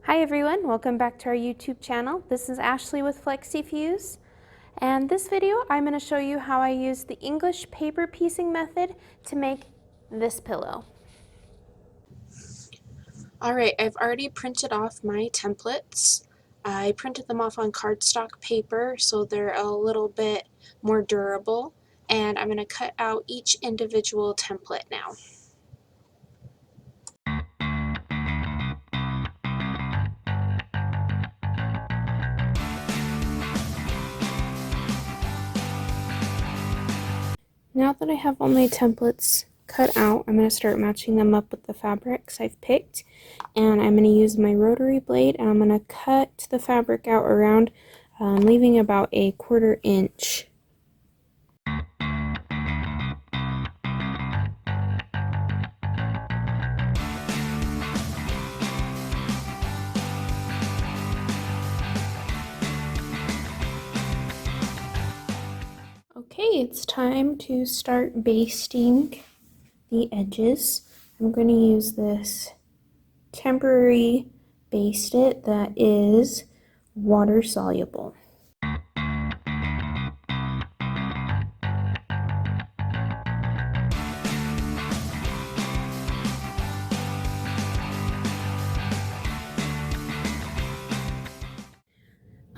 Hi everyone, welcome back to our YouTube channel. This is Ashley with FlexiFuse, and this video I'm going to show you how I use the English paper piecing method to make this pillow. Alright, I've already printed off my templates. I printed them off on cardstock paper so they're a little bit more durable, and I'm going to cut out each individual template now. Now that I have all my templates cut out, I'm going to start matching them up with the fabrics I've picked, and I'm going to use my rotary blade and I'm going to cut the fabric out around, leaving about a 1/4 inch. Okay, it's time to start basting the edges. I'm going to use this temporary baste it that is water soluble.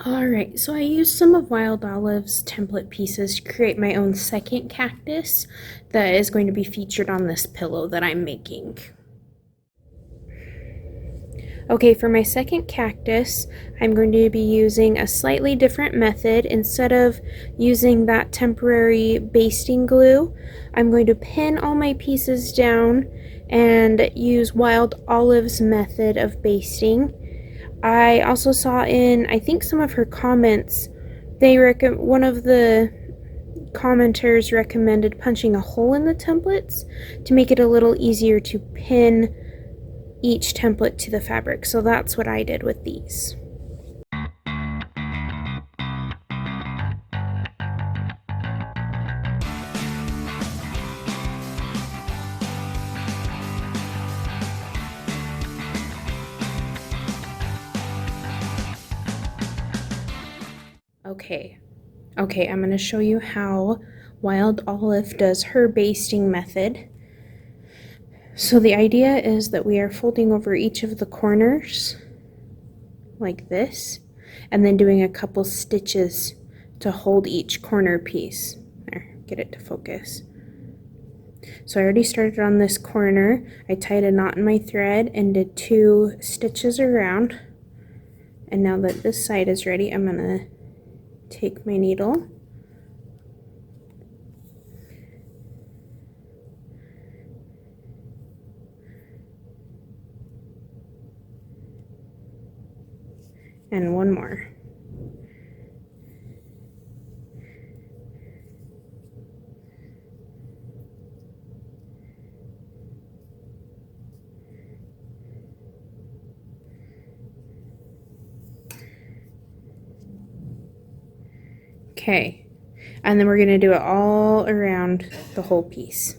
Alright, so I used some of Wild Olive's template pieces to create my own second cactus that is going to be featured on this pillow that I'm making. Okay, for my second cactus, I'm going to be using a slightly different method. Instead of using that temporary basting glue, I'm going to pin all my pieces down and use Wild Olive's method of basting. I also saw in, I think, some of her comments, one of the commenters recommended punching a hole in the templates to make it a little easier to pin each template to the fabric. So that's what I did with these. Okay, I'm going to show you how Wild Olive does her basting method. So the idea is that we are folding over each of the corners like this, and then doing a couple stitches to hold each corner piece. There, get it to focus. So I already started on this corner. I tied a knot in my thread and did 2 stitches around. And now that this side is ready, I'm gonna take my needle and one more. Okay, and then we're going to do it all around the whole piece.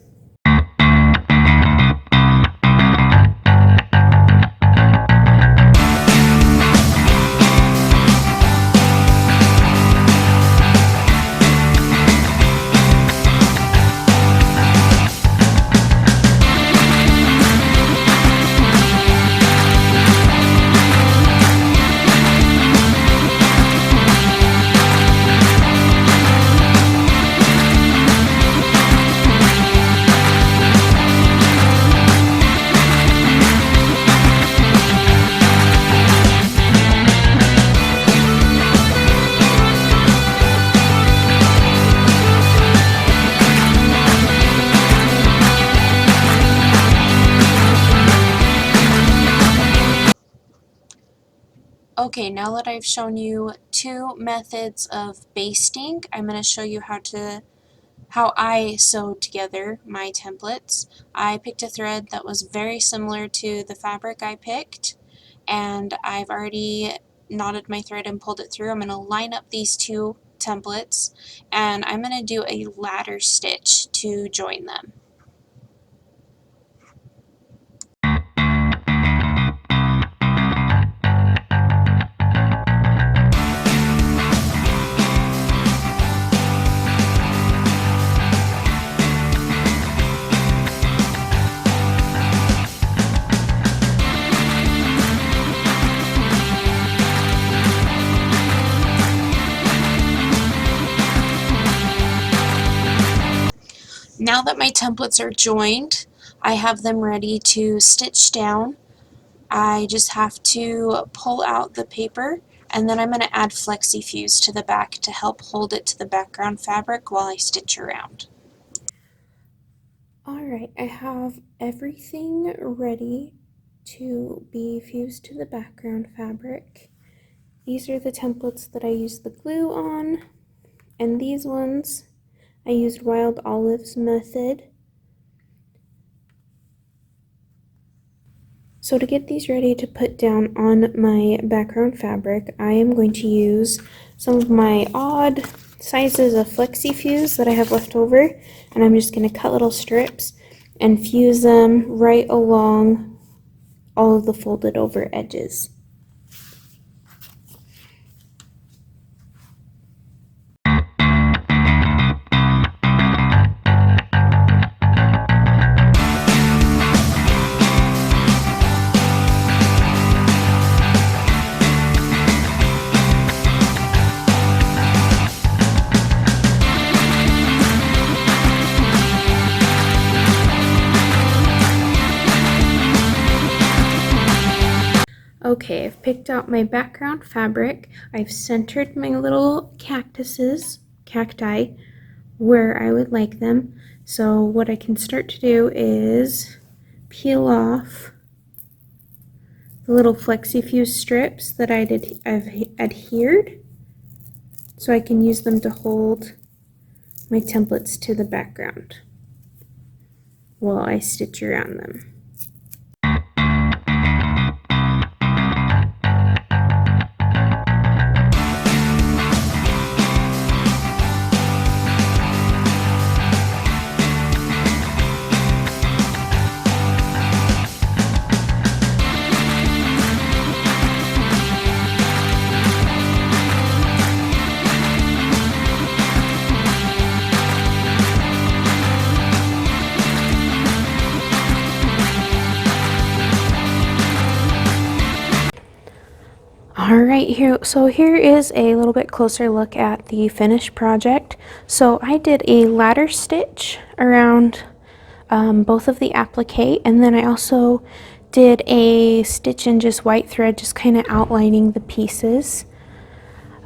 Okay, now that I've shown you 2 methods of basting, I'm going to show you how I sewed together my templates. I picked a thread that was very similar to the fabric I picked, and I've already knotted my thread and pulled it through. I'm going to line up these 2 templates, and I'm going to do a ladder stitch to join them. now that my templates are joined, I have them ready to stitch down. I just have to pull out the paper, and then I'm going to add FlexiFuse to the back to help hold it to the background fabric while I stitch around. Alright, I have everything ready to be fused to the background fabric. These are the templates that I used the glue on, and these ones I used Wild Olive's method. So to get these ready to put down on my background fabric, I am going to use some of my odd sizes of FlexiFuse that I have left over, and I'm just going to cut little strips and fuse them right along all of the folded over edges. Okay, I've picked out my background fabric. I've centered my little cacti, where I would like them. So what I can start to do is peel off the little FlexiFuse strips that I've adhered, so I can use them to hold my templates to the background while I stitch around them. Alright, here is a little bit closer look at the finished project. So I did a ladder stitch around both of the applique, and then I also did a stitch in just white thread, just kind of outlining the pieces.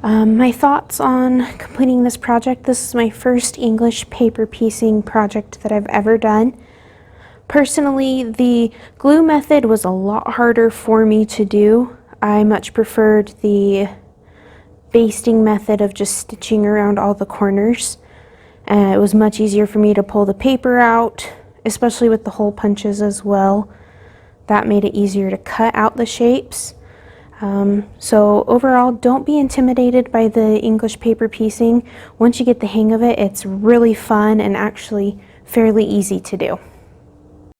My thoughts on completing this project: this is my first English paper piecing project that I've ever done. Personally, the glue method was a lot harder for me to do. I much preferred the basting method of just stitching around all the corners. It was much easier for me to pull the paper out, especially with the hole punches as well. That made it easier to cut out the shapes. So overall, don't be intimidated by the English paper piecing. Once you get the hang of it, it's really fun and actually fairly easy to do.